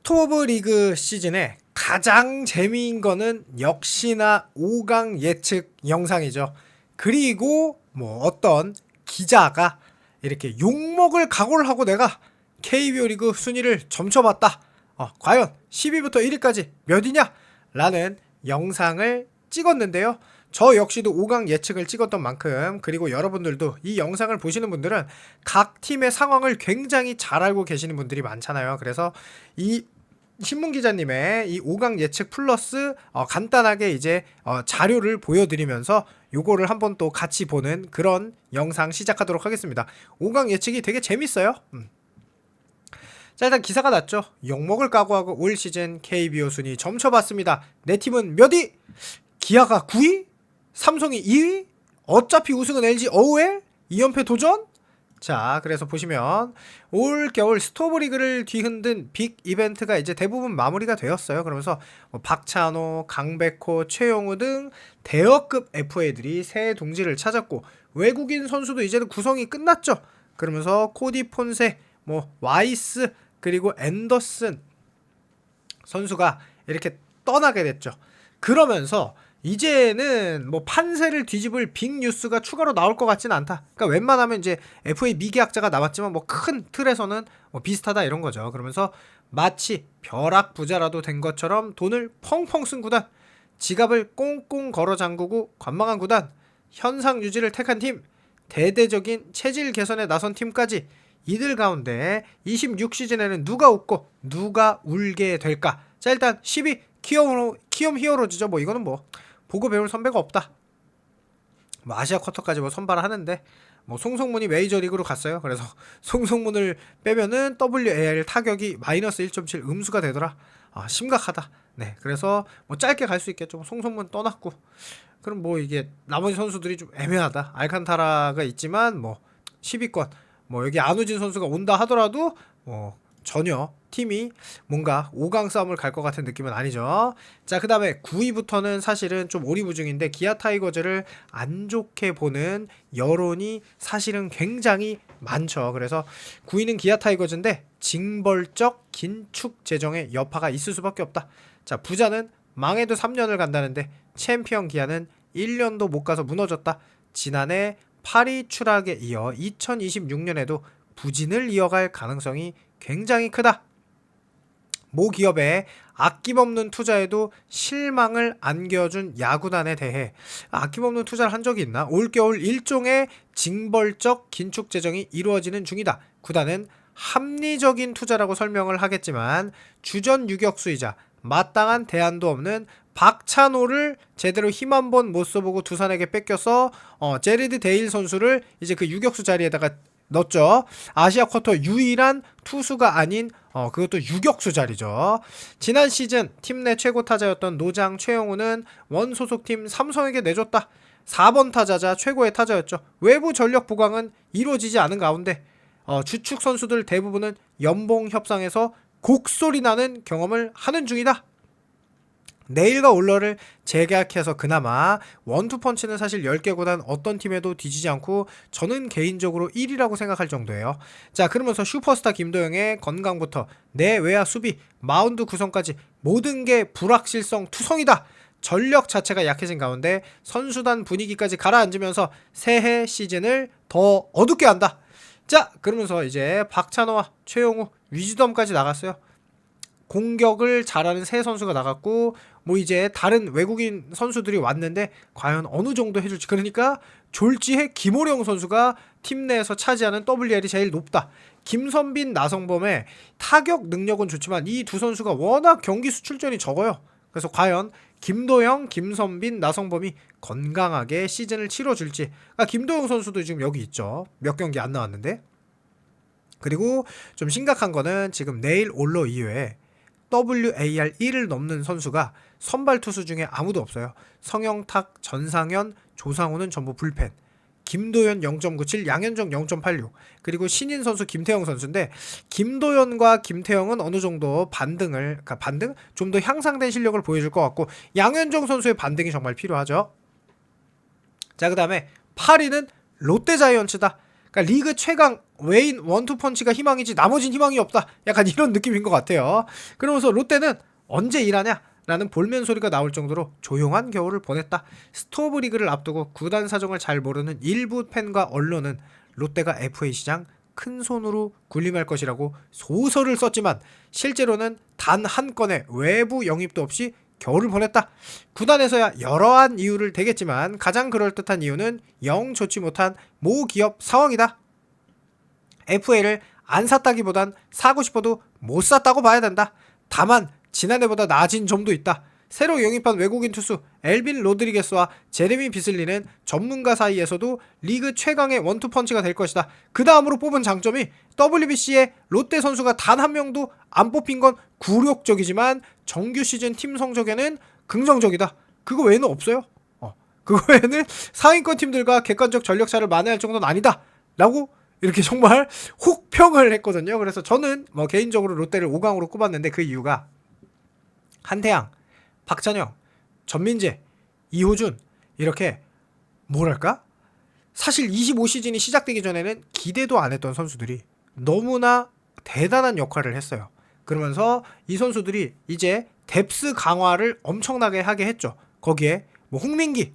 스토브 리그 시즌에 가장 재미인 거는 역시나 5강 예측 영상이죠. 그리고 뭐 어떤 기자가 이렇게 욕먹을 각오를 하고 내가 KBO 리그 순위를 점쳐봤다. 과연 10위부터 1위까지 몇이냐? 라는 영상을 찍었는데요. 저 역시도 5강 예측을 찍었던 만큼, 그리고 여러분들도 이 영상을 보시는 분들은 각 팀의 상황을 굉장히 잘 알고 계시는 분들이 많잖아요. 그래서 이 신문기자님의 이 5강 예측 플러스 간단하게 이제 자료를 보여드리면서 요거를 한번 또 같이 보는 그런 영상 시작하도록 하겠습니다. 5강 예측이 되게 재밌어요. 자, 일단 기사가 났죠. 욕먹을 각오하고 올 시즌 KBO 순위 점쳐봤습니다. 내 팀은 몇 위? 기아가 9위? 삼성이 2위? 어차피 우승은 LG 어우에? 2연패 도전? 자, 그래서 보시면 올 겨울 스토브 리그를 뒤흔든 빅 이벤트가 이제 대부분 마무리가 되었어요. 그러면서 박찬호, 강백호, 최용우 등 대여급 FA들이 새 동지를 찾았고, 외국인 선수도 이제는 구성이 끝났죠. 그러면서 코디 폰세, 와이스, 그리고 앤더슨 선수가 이렇게 떠나게 됐죠. 그러면서 이제는 판세를 뒤집을 빅 뉴스가 추가로 나올 것 같지는 않다. 그러니까 웬만하면 이제 FA 미계약자가 나왔지만 큰 틀에서는 비슷하다 이런 거죠. 그러면서 마치 벼락 부자라도 된 것처럼 돈을 펑펑 쓴 구단, 지갑을 꽁꽁 걸어 잠그고 관망한 구단, 현상 유지를 택한 팀, 대대적인 체질 개선에 나선 팀까지, 이들 가운데 26시즌에는 누가 웃고 누가 울게 될까? 자, 일단 10위 키움 히어로즈죠. 이거는 보고 배울 선배가 없다. 아시아 쿼터까지 선발을 하는데 송성문이 메이저리그로 갔어요. 그래서 송성문을 빼면은 WAR 타격이 마이너스 1.7 음수가 되더라. 심각하다. 네, 그래서 짧게 갈 수 있겠죠. 송성문 떠났고, 그럼 이게 나머지 선수들이 좀 애매하다. 알칸타라가 있지만 10위권 여기 안우진 선수가 온다 하더라도 전혀 팀이 뭔가 5강 싸움을 갈 것 같은 느낌은 아니죠. 자, 그 다음에 9위부터는 사실은 좀 오리무중인데, 기아 타이거즈를 안 좋게 보는 여론이 사실은 굉장히 많죠. 그래서 9위는 기아 타이거즈인데 징벌적 긴축 재정의 여파가 있을 수밖에 없다. 자, 부자는 망해도 3년을 간다는데 챔피언 기아는 1년도 못 가서 무너졌다. 지난해 8위 추락에 이어 2026년에도 부진을 이어갈 가능성이 굉장히 크다. 모 기업의 아낌없는 투자에도 실망을 안겨준 야구단에 대해 아낌없는 투자를 한 적이 있나? 올겨울 일종의 징벌적 긴축 재정이 이루어지는 중이다. 구단은 합리적인 투자라고 설명을 하겠지만, 주전 유격수이자 마땅한 대안도 없는 박찬호를 제대로 힘 한 번 못 써보고 두산에게 뺏겨서 제리드 데일 선수를 이제 그 유격수 자리에다가 넣었죠. 아시아 쿼터 유일한 투수가 아닌 그것도 유격수 자리죠. 지난 시즌 팀 내 최고 타자였던 노장 최영우는 원 소속팀 삼성에게 내줬다. 4번 타자자 최고의 타자였죠. 외부 전력 보강은 이루어지지 않은 가운데 주축 선수들 대부분은 연봉 협상에서 곡소리 나는 경험을 하는 중이다. 내일과 올러를 재계약해서 그나마 원투펀치는 사실 10개 구단 어떤 팀에도 뒤지지 않고 저는 개인적으로 1위라고 생각할 정도예요. 자, 그러면서 슈퍼스타 김도영의 건강부터 내외야 수비, 마운드 구성까지 모든 게 불확실성 투성이다. 전력 자체가 약해진 가운데 선수단 분위기까지 가라앉으면서 새해 시즌을 더 어둡게 한다. 자, 그러면서 이제 박찬호와 최용우, 위즈덤까지 나갔어요. 공격을 잘하는 새 선수가 나갔고, 이제 다른 외국인 선수들이 왔는데 과연 어느 정도 해줄지. 그러니까 졸지의 김호령 선수가 팀 내에서 차지하는 WR이 제일 높다. 김선빈, 나성범의 타격 능력은 좋지만 이 두 선수가 워낙 경기 수출전이 적어요. 그래서 과연 김도영, 김선빈, 나성범이 건강하게 시즌을 치러줄지. 김도영 선수도 지금 여기 있죠. 몇 경기 안 나왔는데. 그리고 좀 심각한 거는 지금 내일 올러 이후에 WAR 1을 넘는 선수가 선발 투수 중에 아무도 없어요. 성영탁, 전상현, 조상우는 전부 불펜. 김도현 0.97, 양현종 0.86, 그리고 신인 선수 김태형 선수인데, 김도현과 김태형은 어느 정도 반등 좀 더 향상된 실력을 보여줄 것 같고, 양현종 선수의 반등이 정말 필요하죠. 자, 그 다음에 8위는 롯데자이언츠다. 리그 최강 외인 원투펀치가 희망이지 나머진 희망이 없다. 약간 이런 느낌인 것 같아요. 그러면서 롯데는 언제 일하냐? 라는 볼멘 소리가 나올 정도로 조용한 겨울을 보냈다. 스토브 리그를 앞두고 구단 사정을 잘 모르는 일부 팬과 언론은 롯데가 FA 시장 큰 손으로 군림할 것이라고 소설을 썼지만 실제로는 단 한 건의 외부 영입도 없이 겨울을 보냈다. 구단에서야 여러한 이유를 대겠지만 가장 그럴듯한 이유는 영 좋지 못한 모 기업 상황이다. FA를 안 샀다기보단 사고 싶어도 못 샀다고 봐야 된다. 다만 지난해보다 나아진 점도 있다. 새로 영입한 외국인 투수 엘빈 로드리게스와 제레미 비슬리는 전문가 사이에서도 리그 최강의 원투펀치가 될 것이다. 그 다음으로 뽑은 장점이 WBC에 롯데 선수가 단 한 명도 안 뽑힌 건 굴욕적이지만 정규 시즌 팀 성적에는 긍정적이다. 그거 외에는 없어요. 그거 외에는 상위권 팀들과 객관적 전력차를 만회할 정도는 아니다. 라고 이렇게 정말 혹평을 했거든요. 그래서 저는 개인적으로 롯데를 5강으로 꼽았는데 그 이유가 한태양, 박찬영, 전민재, 이호준 이렇게 뭐랄까? 사실 25시즌이 시작되기 전에는 기대도 안 했던 선수들이 너무나 대단한 역할을 했어요. 그러면서 이 선수들이 이제 뎁스 강화를 엄청나게 하게 했죠. 거기에 홍민기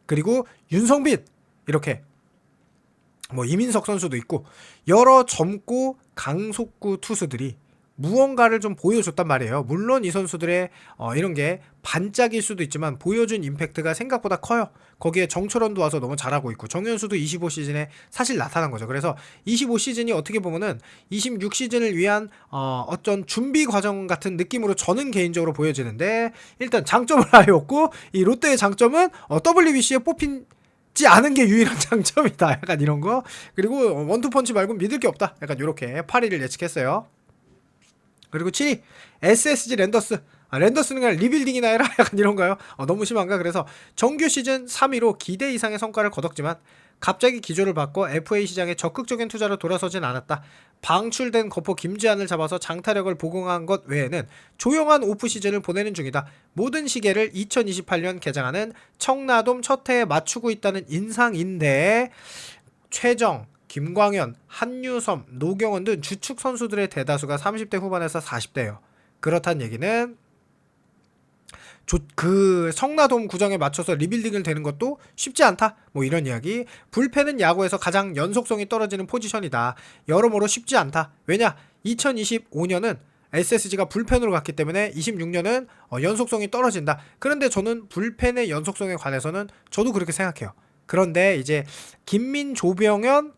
그리고 윤성빈 이렇게 이민석 선수도 있고 여러 젊고 강속구 투수들이 무언가를 좀 보여줬단 말이에요. 물론 이 선수들의 이런 게 반짝일 수도 있지만 보여준 임팩트가 생각보다 커요. 거기에 정철원도 와서 너무 잘하고 있고 정현수도 25시즌에 사실 나타난 거죠. 그래서 25시즌이 어떻게 보면은 26시즌을 위한 어떤 준비 과정 같은 느낌으로 저는 개인적으로 보여지는데 일단 장점을 아예 없고 이 롯데의 장점은 WBC에 뽑힌 지 않은 게 유일한 장점이다. 약간 이런 거. 그리고 원투펀치 말고 믿을 게 없다. 약간 이렇게 8위를 예측했어요. 그리고 7위 SSG 랜더스. 랜더스는 그냥 리빌딩이나 해라. 약간 이런가요? 너무 심한가? 그래서 정규 시즌 3위로 기대 이상의 성과를 거뒀지만 갑자기 기조를 바꿔 FA 시장에 적극적인 투자로 돌아서진 않았다. 방출된 거포 김지한을 잡아서 장타력을 보강한 것 외에는 조용한 오프 시즌을 보내는 중이다. 모든 시계를 2028년 개장하는 청라돔 첫 해에 맞추고 있다는 인상인데 최정, 김광현, 한유섬, 노경원 등 주축 선수들의 대다수가 30대 후반에서 40대예요. 그렇다는 얘기는 그 성나돔 구장에 맞춰서 리빌딩을 되는 것도 쉽지 않다. 이런 이야기. 불펜은 야구에서 가장 연속성이 떨어지는 포지션이다. 여러모로 쉽지 않다. 왜냐? 2025년은 SSG가 불펜으로 갔기 때문에 26년은 연속성이 떨어진다. 그런데 저는 불펜의 연속성에 관해서는 저도 그렇게 생각해요. 그런데 이제 김민, 조병현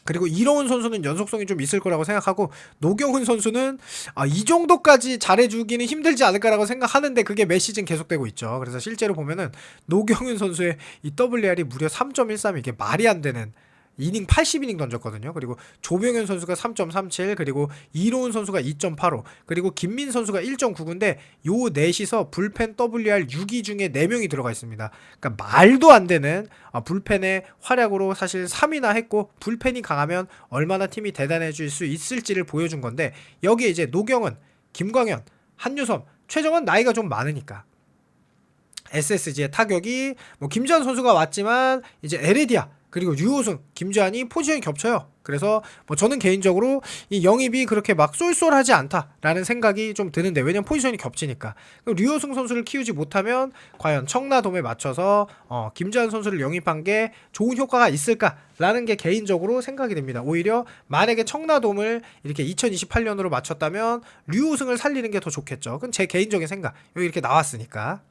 그리고 이러운 선수는 연속성이 좀 있을 거라고 생각하고 노경훈 선수는 이 정도까지 잘해주기는 힘들지 않을까라고 생각하는데 그게 매 시즌 계속되고 있죠. 그래서 실제로 보면은 노경훈 선수의 이 WR이 무려 3.13 이게 말이 안 되는 이닝 80이닝 던졌거든요. 그리고 조병현 선수가 3.37 그리고 이로운 선수가 2.85 그리고 김민 선수가 1.99인데 요 넷이서 불펜 WR 6위 중에 4명이 들어가 있습니다. 그러니까 말도 안 되는 불펜의 활약으로 사실 3위나 했고 불펜이 강하면 얼마나 팀이 대단해질 수 있을지를 보여준 건데 여기에 이제 노경은, 김광현, 한유섬, 최정은 나이가 좀 많으니까 SSG의 타격이 김지한 선수가 왔지만 이제 에레디아 그리고 류호승, 김주환이 포지션이 겹쳐요. 그래서 저는 개인적으로 이 영입이 그렇게 막 쏠쏠하지 않다라는 생각이 좀 드는데 왜냐면 포지션이 겹치니까 류호승 선수를 키우지 못하면 과연 청라돔에 맞춰서 김주환 선수를 영입한 게 좋은 효과가 있을까라는 게 개인적으로 생각이 됩니다. 오히려 만약에 청라돔을 이렇게 2028년으로 맞췄다면 류호승을 살리는 게 더 좋겠죠. 그건 제 개인적인 생각. 여기 이렇게 나왔으니까.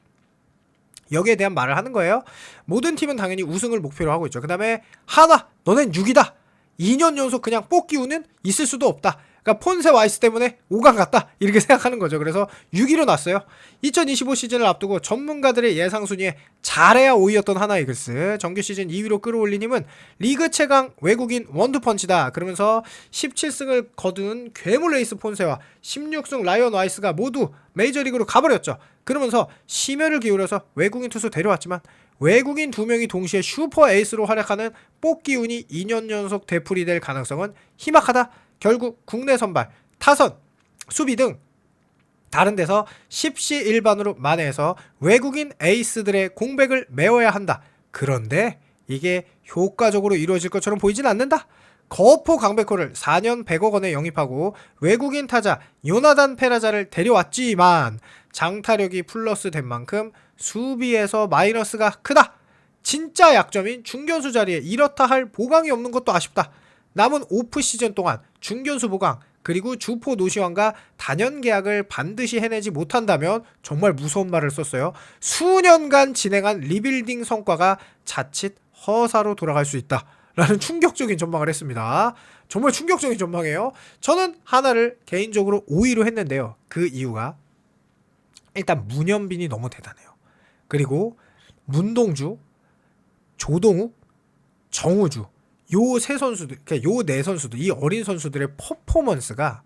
여기에 대한 말을 하는 거예요. 모든 팀은 당연히 우승을 목표로 하고 있죠. 그 다음에 하나 너넨 6위다 2년 연속 그냥 뽑기우는 있을 수도 없다. 그러니까 폰세 와이스 때문에 5강 갔다 이렇게 생각하는 거죠. 그래서 6위로 났어요. 2025 시즌을 앞두고 전문가들의 예상 순위에 잘해야 5위였던 하나이글스 정규 시즌 2위로 끌어올린 힘은 리그 최강 외국인 원투펀치다. 그러면서 17승을 거둔 괴물 에이스 폰세와 16승 라이언 와이스가 모두 메이저리그로 가버렸죠. 그러면서 심혈을 기울여서 외국인 투수 데려왔지만 외국인 2명이 동시에 슈퍼 에이스로 활약하는 뽑기운이 2년 연속 되풀이 될 가능성은 희박하다. 결국 국내 선발, 타선, 수비 등 다른 데서 십시일반으로 만회해서 외국인 에이스들의 공백을 메워야 한다. 그런데 이게 효과적으로 이루어질 것처럼 보이진 않는다. 거포 강백호를 4년 100억 원에 영입하고 외국인 타자 요나단 페라자를 데려왔지만 장타력이 플러스 된 만큼 수비에서 마이너스가 크다. 진짜 약점인 중견수 자리에 이렇다 할 보강이 없는 것도 아쉽다. 남은 오프 시즌 동안 중견수 보강 그리고 주포 노시환과 단연 계약을 반드시 해내지 못한다면 정말 무서운 말을 썼어요. 수년간 진행한 리빌딩 성과가 자칫 허사로 돌아갈 수 있다. 라는 충격적인 전망을 했습니다. 정말 충격적인 전망이에요. 저는 하나를 개인적으로 5위로 했는데요. 그 이유가 일단 문현빈이 너무 대단해요. 그리고 문동주, 조동욱, 정우주 요 세 선수들, 그러니까 요 네 선수들, 이 어린 선수들의 퍼포먼스가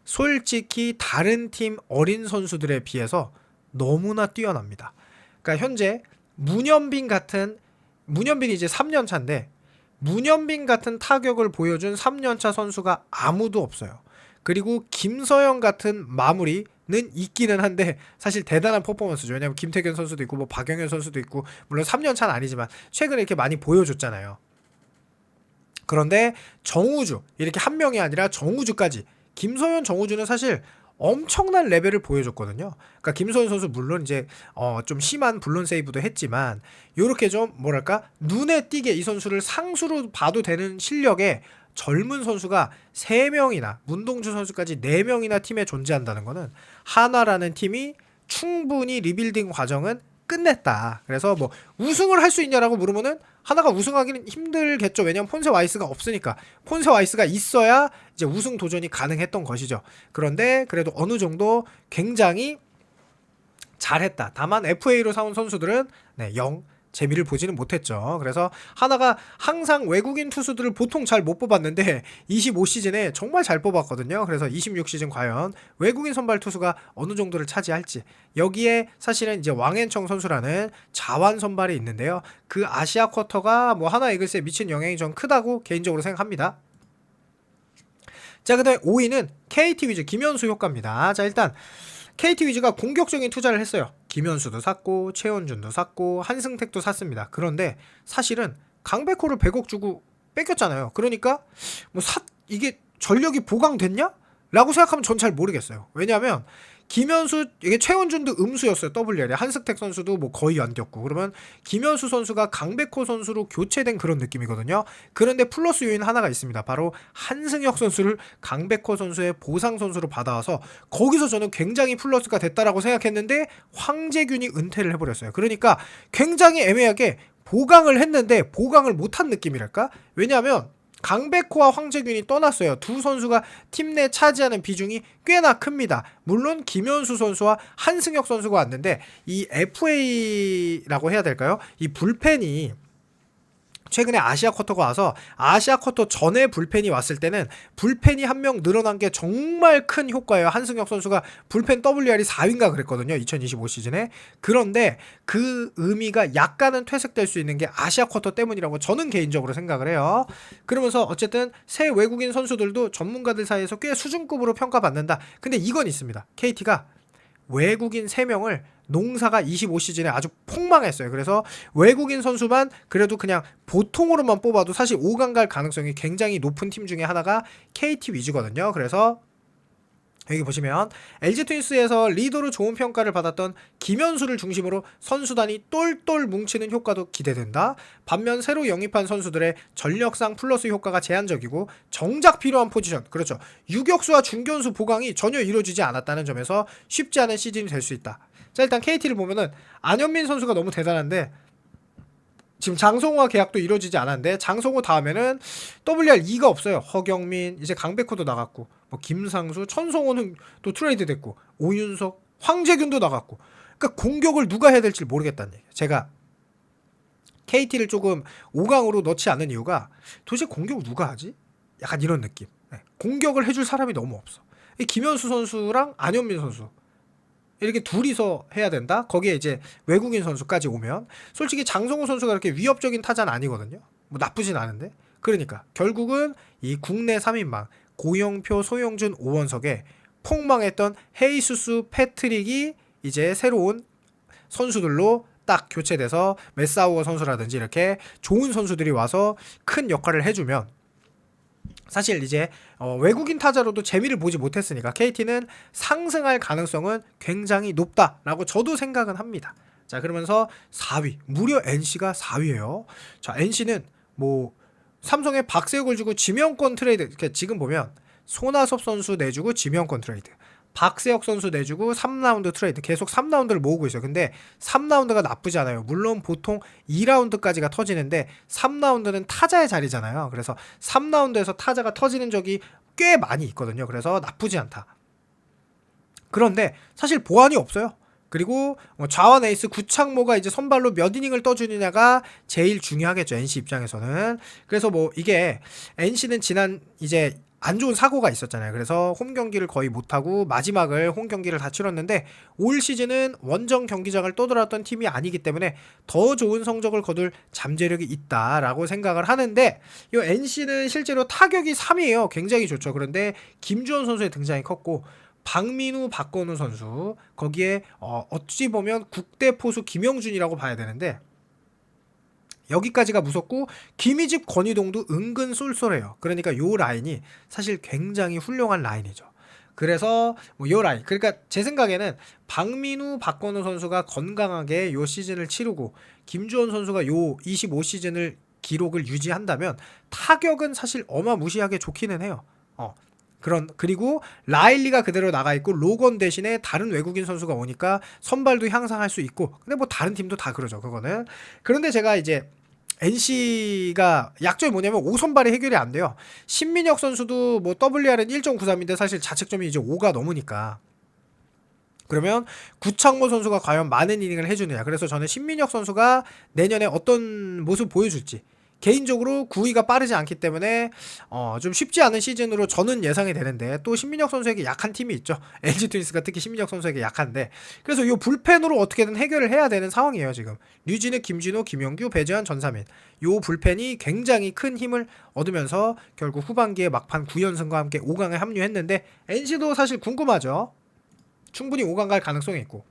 솔직히 다른 팀 어린 선수들에 비해서 너무나 뛰어납니다. 그러니까 현재 문현빈이 이제 3년 차인데 문현빈 같은 타격을 보여준 3년차 선수가 아무도 없어요. 그리고 김서영 같은 마무리는 있기는 한데 사실 대단한 퍼포먼스죠. 왜냐면 김태균 선수도 있고 뭐 박영현 선수도 있고 물론 3년차는 아니지만 최근에 이렇게 많이 보여줬잖아요. 그런데 정우주 이렇게 한 명이 아니라 정우주까지 김서현 정우주는 사실 엄청난 레벨을 보여줬거든요. 그러니까 김서현 선수 물론 이제 좀 심한 블론 세이브도 했지만 요렇게 좀 뭐랄까 눈에 띄게 이 선수를 상수로 봐도 되는 실력의 젊은 선수가 3명이나 문동주 선수까지 4명이나 팀에 존재한다는 거는 하나라는 팀이 충분히 리빌딩 과정은 끝냈다. 그래서 뭐 우승을 할 수 있냐라고 물으면은 하나가 우승하기는 힘들겠죠. 왜냐면 폰세 와이스가 없으니까. 폰세 와이스가 있어야 이제 우승 도전이 가능했던 것이죠. 그런데 그래도 어느 정도 굉장히 잘했다. 다만 FA로 사온 선수들은 영 재미를 보지는 못했죠. 그래서 하나가 항상 외국인 투수들을 보통 잘 못 뽑았는데 25시즌에 정말 잘 뽑았거든요. 그래서 26시즌 과연 외국인 선발 투수가 어느 정도를 차지할지 여기에 사실은 이제 왕앤청 선수라는 자완 선발이 있는데요. 그 아시아 쿼터가 뭐 하나 이글스에 미친 영향이 좀 크다고 개인적으로 생각합니다. 자, 그다음에 5위는 KT 위즈 김현수 효과입니다. 자, 일단 KT 위즈가 공격적인 투자를 했어요. 김현수도 샀고 최원준도 샀고 한승택도 샀습니다. 그런데 사실은 강백호를 100억 주고 뺏겼잖아요. 그러니까 뭐 이게 전력이 보강됐냐? 라고 생각하면 전 잘 모르겠어요. 왜냐하면 김현수 이게 최원준도 음수였어요. WL에 한승택 선수도 뭐 거의 안 뛰었고 그러면 김현수 선수가 강백호 선수로 교체된 그런 느낌이거든요. 그런데 플러스 요인 하나가 있습니다. 바로 한승혁 선수를 강백호 선수의 보상 선수로 받아와서 거기서 저는 굉장히 플러스가 됐다라고 생각했는데 황재균이 은퇴를 해버렸어요. 그러니까 굉장히 애매하게 보강을 했는데 보강을 못한 느낌이랄까? 왜냐하면 강백호와 황재균이 떠났어요. 두 선수가 팀 내 차지하는 비중이 꽤나 큽니다. 물론 김현수 선수와 한승혁 선수가 왔는데 이 FA라고 해야 될까요? 이 불펜이 최근에 아시아 쿼터가 와서 아시아 쿼터 전에 불펜이 왔을 때는 불펜이 한 명 늘어난 게 정말 큰 효과예요. 한승혁 선수가 불펜 WR이 4위인가 그랬거든요. 2025 시즌에. 그런데 그 의미가 약간은 퇴색될 수 있는 게 아시아 쿼터 때문이라고 저는 개인적으로 생각을 해요. 그러면서 어쨌든 새 외국인 선수들도 전문가들 사이에서 꽤 수준급으로 평가받는다. 근데 이건 있습니다. KT가 외국인 3명을 농사가 25시즌에 아주 폭망했어요. 그래서 외국인 선수만 그래도 그냥 보통으로만 뽑아도 사실 5강 갈 가능성이 굉장히 높은 팀 중에 하나가 KT 위즈거든요. 그래서 여기 보시면 LG 트윈스에서 리더로 좋은 평가를 받았던 김현수를 중심으로 선수단이 똘똘 뭉치는 효과도 기대된다. 반면 새로 영입한 선수들의 전력상 플러스 효과가 제한적이고 정작 필요한 포지션, 그렇죠, 유격수와 중견수 보강이 전혀 이루어지지 않았다는 점에서 쉽지 않은 시즌이 될 수 있다. 자, 일단 KT를 보면은 안현민 선수가 너무 대단한데 지금 장성호와 계약도 이루어지지 않았는데 장성호 다음에는 WR2가 없어요. 허경민, 이제 강백호도 나갔고 뭐 김상수, 천성호는 또 트레이드 됐고 오윤석, 황재균도 나갔고 그러니까 공격을 누가 해야 될지 모르겠다는 얘기예요. 제가 KT를 조금 5강으로 넣지 않는 이유가 도대체 공격을 누가 하지? 약간 이런 느낌. 공격을 해줄 사람이 너무 없어. 김현수 선수랑 안현민 선수 이렇게 둘이서 해야 된다? 거기에 이제 외국인 선수까지 오면 솔직히 장성호 선수가 그렇게 위협적인 타자는 아니거든요. 뭐 나쁘진 않은데. 그러니까 결국은 이 국내 3인방 고영표, 소영준, 오원석에 폭망했던 헤이수스, 패트릭이 이제 새로운 선수들로 딱 교체돼서 메사우어 선수라든지 이렇게 좋은 선수들이 와서 큰 역할을 해주면 사실 이제 외국인 타자로도 재미를 보지 못했으니까 KT는 상승할 가능성은 굉장히 높다라고 저도 생각은 합니다. 자, 그러면서 4위 무려 NC가 4위예요. 자, NC는 뭐 삼성에 박세욱을 주고 지명권 트레이드, 그러니까 지금 보면 손아섭 선수 내주고 지명권 트레이드, 박세혁 선수 내주고 3라운드 트레이드, 계속 3라운드를 모으고 있어요. 근데 3라운드가 나쁘지 않아요. 물론 보통 2라운드까지가 터지는데 3라운드는 타자의 자리잖아요. 그래서 3라운드에서 타자가 터지는 적이 꽤 많이 있거든요. 그래서 나쁘지 않다. 그런데 사실 보완이 없어요. 그리고 좌완 에이스 구창모가 이제 선발로 몇 이닝을 떠주느냐가 제일 중요하겠죠, NC 입장에서는. 그래서 뭐 이게 NC는 지난 이제 안 좋은 사고가 있었잖아요. 그래서 홈 경기를 거의 못하고 마지막을 홈 경기를 다 치렀는데 올 시즌은 원정 경기장을 떠돌았던 팀이 아니기 때문에 더 좋은 성적을 거둘 잠재력이 있다라고 생각을 하는데, 이 NC는 실제로 타격이 3위예요. 굉장히 좋죠. 그런데 김주원 선수의 등장이 컸고 박민우, 박건우 선수, 거기에 어찌 보면 국대 포수 김영준이라고 봐야 되는데 여기까지가 무섭고 김희집, 권희동도 은근 쏠쏠해요. 그러니까 요 라인이 사실 굉장히 훌륭한 라인이죠. 그래서 뭐 요 라인, 그러니까 제 생각에는 박민우, 박건우 선수가 건강하게 요 시즌을 치르고 김주원 선수가 요 25시즌을 기록을 유지한다면 타격은 사실 어마무시하게 좋기는 해요. 그리고 라일리가 그대로 나가 있고 로건 대신에 다른 외국인 선수가 오니까 선발도 향상할 수 있고, 근데 뭐 다른 팀도 다 그러죠, 그거는. 그런데 제가 이제 NC가 약점이 뭐냐면 5선발이 해결이 안 돼요. 신민혁 선수도 뭐 WR은 1.93인데 사실 자책점이 이제 5가 넘으니까. 그러면 구창모 선수가 과연 많은 이닝을 해주느냐. 그래서 저는 신민혁 선수가 내년에 어떤 모습 보여줄지, 개인적으로 9위가 빠르지 않기 때문에 좀 쉽지 않은 시즌으로 저는 예상이 되는데, 또 신민혁 선수에게 약한 팀이 있죠. LG 트윈스가 특히 신민혁 선수에게 약한데, 그래서 이 불펜으로 어떻게든 해결을 해야 되는 상황이에요. 지금 류진우, 김진호, 김영규, 배재환, 전삼인, 이 불펜이 굉장히 큰 힘을 얻으면서 결국 후반기에 막판 9연승과 함께 5강에 합류했는데, NC도 사실 궁금하죠. 충분히 5강 갈 가능성이 있고.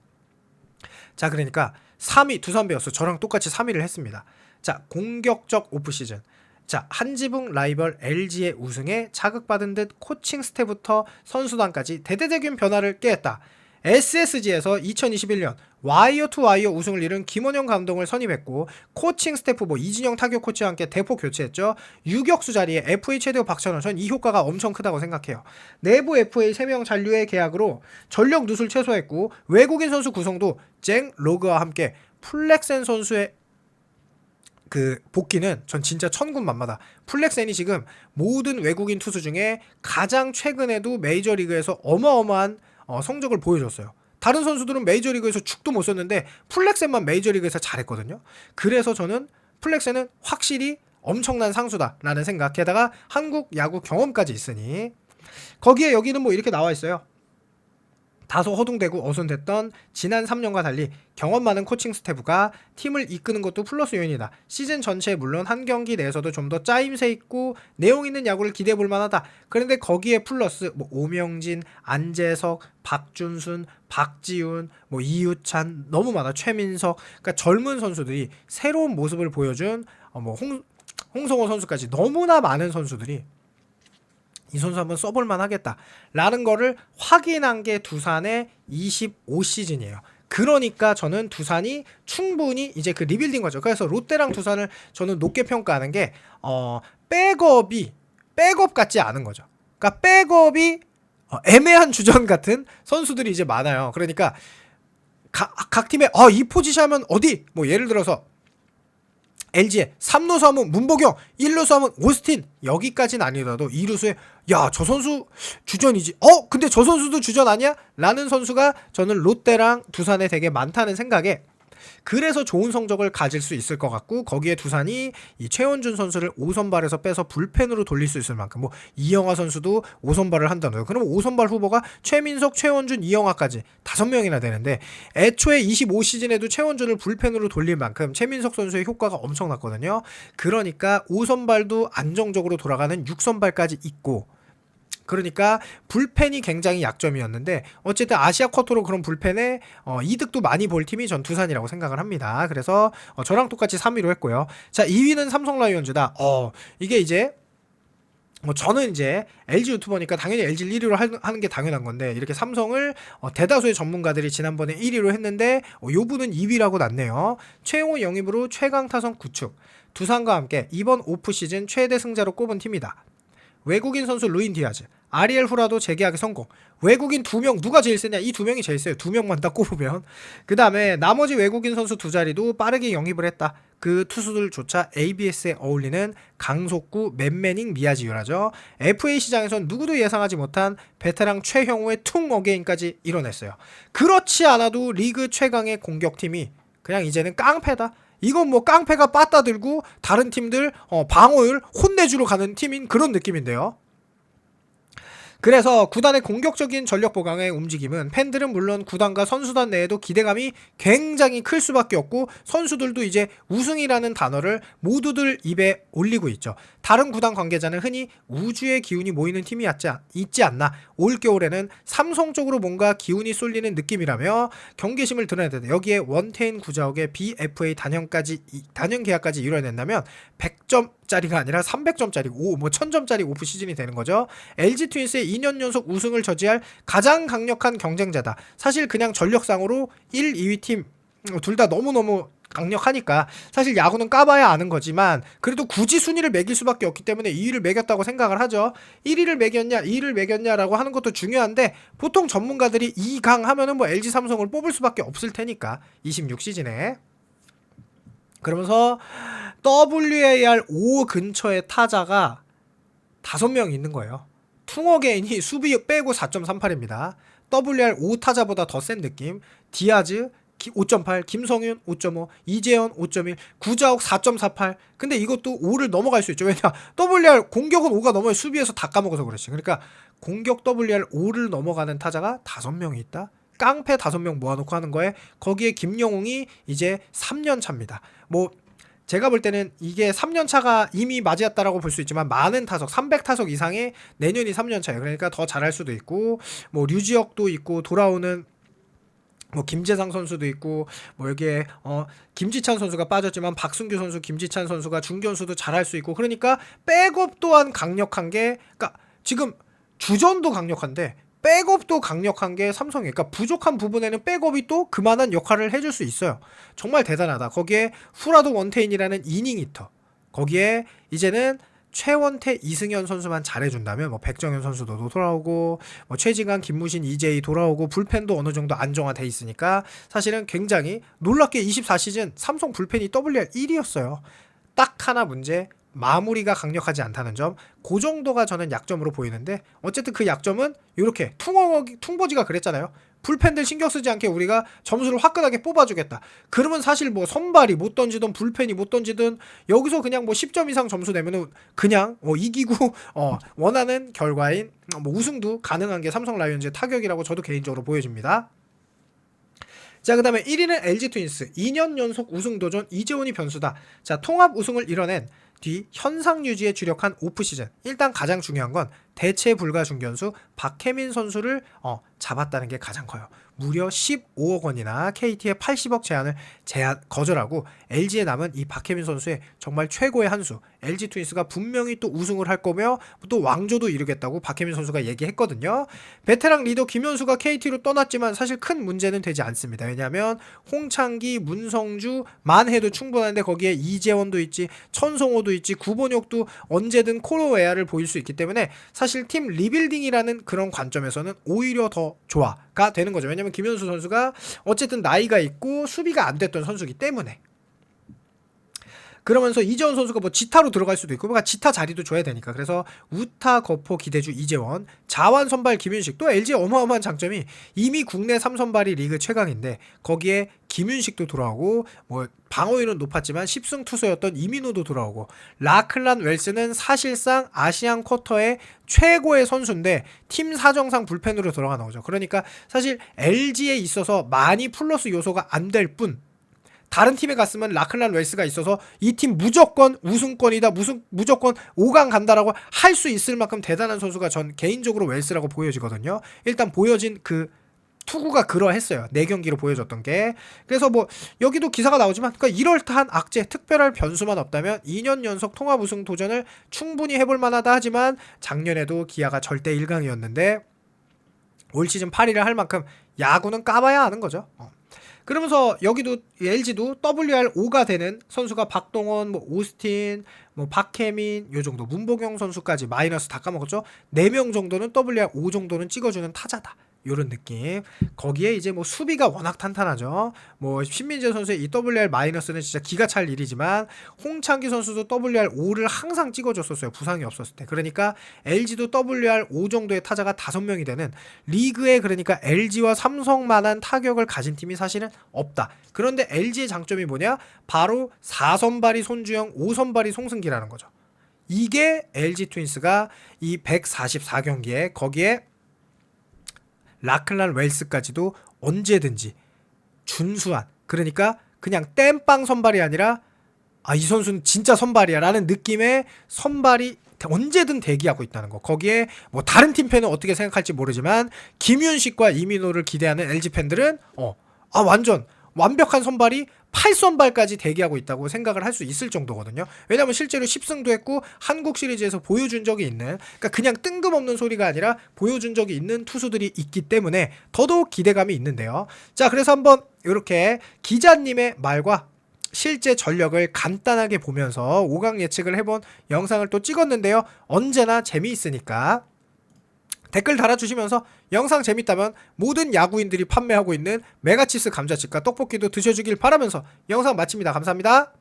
자, 그러니까 3위 두산 베어스, 저랑 똑같이 3위를 했습니다. 자, 공격적 오프시즌. 자, 한지붕 라이벌 LG의 우승에 자극받은 듯 코칭 스태프부터 선수단까지 대대적인 변화를 꾀했다. SSG에서 2021년 와이어 투 와이어 우승을 이룬 김원영 감독을 선임했고, 코칭 스태프 뭐 이진영 타격 코치와 함께 대폭 교체했죠. 유격수 자리에 FA 최대호 박찬호, 전 이 효과가 엄청 크다고 생각해요. 내부 FA 3명 잔류의 계약으로 전력 누수를 최소화했고, 외국인 선수 구성도 쟁 로그와 함께 플렉센 선수의 그 복귀는 전 진짜 천군만마다. 플렉센이 지금 모든 외국인 투수 중에 가장 최근에도 메이저리그에서 어마어마한 성적을 보여줬어요. 다른 선수들은 메이저리그에서 죽도 못 썼는데 플렉센만 메이저리그에서 잘했거든요. 그래서 저는 플렉센은 확실히 엄청난 상수다라는 생각, 게다가 한국 야구 경험까지 있으니. 거기에 여기는 뭐 이렇게 나와 있어요. 다소 허둥대고 어순됐던 지난 3년과 달리 경험 많은 코칭 스태프가 팀을 이끄는 것도 플러스 요인이다. 시즌 전체에 물론 한 경기 내에서도 좀 더 짜임새 있고 내용 있는 야구를 기대해 볼 만하다. 그런데 거기에 플러스 뭐 오명진, 안재석, 박준순, 박지훈, 뭐 이유찬, 너무 많아. 최민석, 그러니까 젊은 선수들이 새로운 모습을 보여준 뭐 홍성호 선수까지 너무나 많은 선수들이 이 선수 한번 써볼만 하겠다 라는 거를 확인한 게 두산의 25시즌이에요. 그러니까 저는 두산이 충분히 이제 그 리빌딩 거죠. 그래서 롯데랑 두산을 저는 높게 평가하는 게 백업이 백업 같지 않은 거죠. 그러니까 백업이 애매한 주전 같은 선수들이 이제 많아요. 그러니까 각 팀에 이 포지션 하면 어디, 뭐 예를 들어서 LG에 3루수 하면 문보경, 1루수 하면 오스틴, 여기까지는 아니더라도 2루수에 야, 저 선수 주전이지. 근데 저 선수도 주전 아니야? 라는 선수가 저는 롯데랑 두산에 되게 많다는 생각에, 그래서 좋은 성적을 가질 수 있을 것 같고, 거기에 두산이 이 최원준 선수를 5선발에서 빼서 불펜으로 돌릴 수 있을 만큼, 뭐 이영하 선수도 5선발을 한다고요. 그럼 5선발 후보가 최민석, 최원준, 이영하까지 5명이나 되는데, 애초에 25시즌에도 최원준을 불펜으로 돌릴 만큼 최민석 선수의 효과가 엄청났거든요. 그러니까 5선발도 안정적으로 돌아가는 6선발까지 있고, 그러니까 불펜이 굉장히 약점이었는데 어쨌든 아시아 쿼터로 그런 불펜에 이득도 많이 볼 팀이 전 두산이라고 생각을 합니다. 그래서 저랑 똑같이 3위로 했고요. 자, 2위는 삼성 라이온즈다. 이게 이제 뭐 저는 이제 LG 유튜버니까 당연히 LG를 1위로 하는 게 당연한 건데 이렇게 삼성을 대다수의 전문가들이 지난번에 1위로 했는데 요 분은 2위라고 났네요. 최용호 영입으로 최강 타선 구축. 두산과 함께 이번 오프 시즌 최대 승자로 꼽은 팀이다. 외국인 선수 루인 디아즈, 아리엘 후라도 재계약에 성공. 외국인 2명 누가 제일 세냐? 이 2명이 제일 세요. 2명만 딱 꼽으면. 그 다음에 나머지 외국인 선수 2자리도 빠르게 영입을 했다. 그 투수들조차 ABS에 어울리는 강속구, 맨매닝, 미야지유라죠. FA 시장에선 누구도 예상하지 못한 베테랑 최형우의 퉁 어게인까지 이뤄냈어요. 그렇지 않아도 리그 최강의 공격팀이 그냥 이제는 깡패다. 이건 뭐 깡패가 빠따 들고 다른 팀들 방어율 혼내주러 가는 팀인 그런 느낌인데요. 그래서 구단의 공격적인 전력 보강의 움직임은 팬들은 물론 구단과 선수단 내에도 기대감이 굉장히 클 수밖에 없고 선수들도 이제 우승이라는 단어를 모두들 입에 올리고 있죠. 다른 구단 관계자는 흔히 우주의 기운이 모이는 팀이 있지 않나. 올겨울에는 삼성 쪽으로 뭔가 기운이 쏠리는 느낌이라며 경계심을 드러내는데 여기에 원태인 구자욱의 BFA 단연 계약까지 이뤄낸다면 100점짜리가 아니라 300점짜리 1000점짜리 오프 시즌이 되는 거죠. LG 트윈스의 2년 연속 우승을 저지할 가장 강력한 경쟁자다. 사실 그냥 전력상으로 1, 2위 팀 둘 다 너무너무 강력하니까 사실 야구는 까봐야 아는 거지만 그래도 굳이 순위를 매길 수밖에 없기 때문에 2위를 매겼다고 생각을 하죠. 1위를 매겼냐 2위를 매겼냐라고 하는 것도 중요한데 보통 전문가들이 2강 하면은 뭐 LG 삼성을 뽑을 수밖에 없을 테니까 26시즌에 그러면서 WAR 5 근처의 타자가 5명 있는 거예요. 퉁어게인이 수비 빼고 4.38입니다. WAR 5 타자보다 더 센 느낌. 디아즈 5.8, 김성윤 5.5, 이재현 5.1, 구자욱 4.48. 근데 이것도 5를 넘어갈 수 있죠. 왜냐? WAR 공격은 5가 넘어요. 수비에서 다 까먹어서 그렇지. 그러니까 공격 WAR 5를 넘어가는 타자가 5명이 있다. 깡패 5명 모아놓고 하는 거에 거기에 김영웅이 이제 3년 차입니다. 뭐 제가 볼 때는 이게 3년 차가 이미 맞이했다라고 볼 수 있지만 많은 타석 300타석 이상의 내년이 3년 차예요. 그러니까 더 잘할 수도 있고 뭐 류지혁도 있고 돌아오는 뭐 김재상 선수도 있고 뭐 여기에 김지찬 선수가 빠졌지만 박승규 선수, 김지찬 선수가 중견수도 잘할 수 있고 그러니까 백업 또한 강력한 게 그러니까 지금 주전도 강력한데 백업도 강력한 게 삼성이에요. 그러니까 부족한 부분에는 백업이 또 그만한 역할을 해줄 수 있어요. 정말 대단하다. 거기에 후라도 원태인이라는 이닝 히터. 거기에 이제는 최원태, 이승현 선수만 잘해준다면 뭐 백정현 선수도 돌아오고 뭐 최진강, 김무신, 이재희 돌아오고 불펜도 어느 정도 안정화돼 있으니까 사실은 굉장히 놀랍게 24시즌 삼성 불펜이 WR 1위였어요. 딱 하나 문제. 마무리가 강력하지 않다는 점, 그 정도가 저는 약점으로 보이는데 어쨌든 그 약점은 이렇게 퉁보지가 그랬잖아요. 불펜들 신경 쓰지 않게 우리가 점수를 화끈하게 뽑아주겠다. 그러면 사실 뭐 선발이 못 던지든 불펜이 못 던지든 여기서 그냥 뭐 10점 이상 점수 내면은 그냥 이기고 원하는 결과인 뭐 우승도 가능한 게 삼성 라이온즈의 타격이라고 저도 개인적으로 보여집니다. 자, 그 다음에 1위는 LG 트윈스 2년 연속 우승 도전 이재원이 변수다. 자, 통합 우승을 이뤄낸 뒤 현상 유지에 주력한 오프 시즌. 일단 가장 중요한 건 대체 불가 중견수 박혜민 선수를 잡았다는 게 가장 커요. 무려 15억 원이나 KT의 80억 제한 거절하고 LG에 남은 이 박혜민 선수의 정말 최고의 한 수. LG 트윈스가 분명히 또 우승을 할 거며 또 왕조도 이루겠다고 박혜민 선수가 얘기했거든요. 베테랑 리더 김현수가 KT로 떠났지만 사실 큰 문제는 되지 않습니다. 왜냐하면 홍창기, 문성주만 해도 충분한데 거기에 이재원도 있지, 천성호도 있지, 구본혁도 언제든 코로웨아를 보일 수 있기 때문에 사실 팀 리빌딩이라는 그런 관점에서는 오히려 더 좋아가 되는 거죠. 왜냐면 김현수 선수가 어쨌든 나이가 있고 수비가 안 됐던 선수이기 때문에. 그러면서 이재원 선수가 뭐 지타로 들어갈 수도 있고 그러니까 지타 자리도 줘야 되니까 그래서 우타, 거포, 기대주, 이재원, 자완 선발 김윤식. 또 LG의 어마어마한 장점이 이미 국내 3선발이 리그 최강인데 거기에 김윤식도 돌아오고 뭐 방어율은 높았지만 10승 투수였던 이민호도 돌아오고 라클란 웰스는 사실상 아시안 쿼터의 최고의 선수인데 팀 사정상 불펜으로 들어가 나오죠. 그러니까 사실 LG에 있어서 많이 플러스 요소가 안 될 뿐 다른 팀에 갔으면 라클란 웰스가 있어서 이 팀 무조건 우승권이다, 무조건 5강 간다라고 할 수 있을 만큼 대단한 선수가 전 개인적으로 웰스라고 보여지거든요. 일단 보여진 그 투구가 그러했어요. 4경기로 보여줬던 게. 그래서 뭐 여기도 기사가 나오지만 그러니까 이럴듯한 악재, 특별할 변수만 없다면 2년 연속 통합 우승 도전을 충분히 해볼 만하다 하지만 작년에도 기아가 절대 1강이었는데 올 시즌 8위를 할 만큼 야구는 까봐야 아는 거죠. 그러면서 여기도 LG도 WR5가 되는 선수가 박동원, 뭐 오스틴, 뭐 박혜민 요 정도, 문보경 선수까지 마이너스 다 까먹었죠. 4명 정도는 WR5 정도는 찍어주는 타자다. 요런 느낌. 거기에 이제 뭐 수비가 워낙 탄탄하죠. 뭐 신민재 선수의 이 WR 마이너스는 진짜 기가 찰 일이지만 홍창기 선수도 WR 5를 항상 찍어줬었어요. 부상이 없었을 때. 그러니까 LG도 WR 5 정도의 타자가 5명이 되는 리그에 그러니까 LG와 삼성만한 타격을 가진 팀이 사실은 없다. 그런데 LG의 장점이 뭐냐? 바로 4선발이 손주영, 5선발이 송승기라는 거죠. 이게 LG 트윈스가 이 144경기에 거기에 라클란 웰스까지도 언제든지 준수한, 그러니까 그냥 땜빵 선발이 아니라 이 선수는 진짜 선발이야 라는 느낌의 선발이 언제든 대기하고 있다는 거. 거기에 뭐 다른 팀 팬은 어떻게 생각할지 모르지만 김윤식과 이민호를 기대하는 LG 팬들은 완전 완벽한 선발이 8선발까지 대기하고 있다고 생각을 할 수 있을 정도거든요. 왜냐면 실제로 10승도 했고 한국 시리즈에서 보여준 적이 있는, 그러니까 그냥 뜬금없는 소리가 아니라 보여준 적이 있는 투수들이 있기 때문에 더더욱 기대감이 있는데요. 자, 그래서 한번 이렇게 기자님의 말과 실제 전력을 간단하게 보면서 5강 예측을 해본 영상을 또 찍었는데요. 언제나 재미있으니까 댓글 달아주시면서 영상 재밌다면 모든 야구인들이 판매하고 있는 메가치스 감자칩과 떡볶이도 드셔주길 바라면서 영상 마칩니다. 감사합니다.